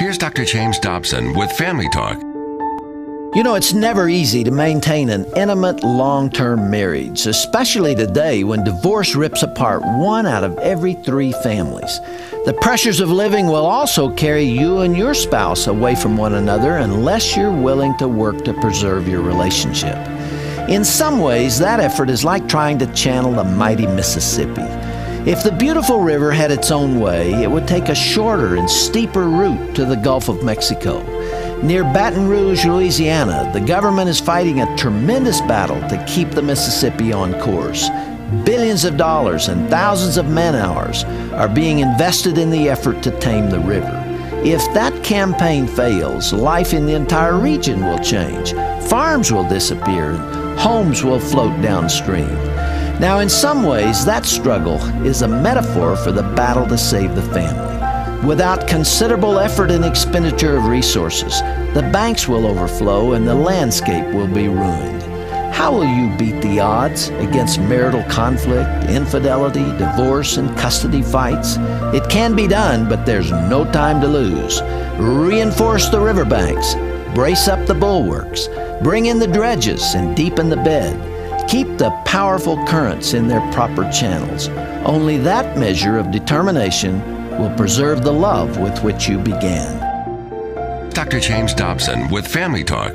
Here's Dr. James Dobson with Family Talk. You know, it's never easy to maintain an intimate, long-term marriage, especially today when divorce rips apart 1 out of every 3 families. The pressures of living will also carry you and your spouse away from one another unless you're willing to work to preserve your relationship. In some ways, that effort is like trying to channel the mighty Mississippi. If the beautiful river had its own way, it would take a shorter and steeper route to the Gulf of Mexico. Near Baton Rouge, Louisiana, the government is fighting a tremendous battle to keep the Mississippi on course. Billions of dollars and thousands of man-hours are being invested in the effort to tame the river. If that campaign fails, life in the entire region will change. Farms will disappear and homes will float downstream. Now, in some ways, that struggle is a metaphor for the battle to save the family. Without considerable effort and expenditure of resources, the banks will overflow and the landscape will be ruined. How will you beat the odds against marital conflict, infidelity, divorce, and custody fights? It can be done, but there's no time to lose. Reinforce the riverbanks, brace up the bulwarks, bring in the dredges, and deepen the bed. Keep the powerful currents in their proper channels. Only that measure of determination will preserve the love with which you began. Dr. James Dobson with Family Talk.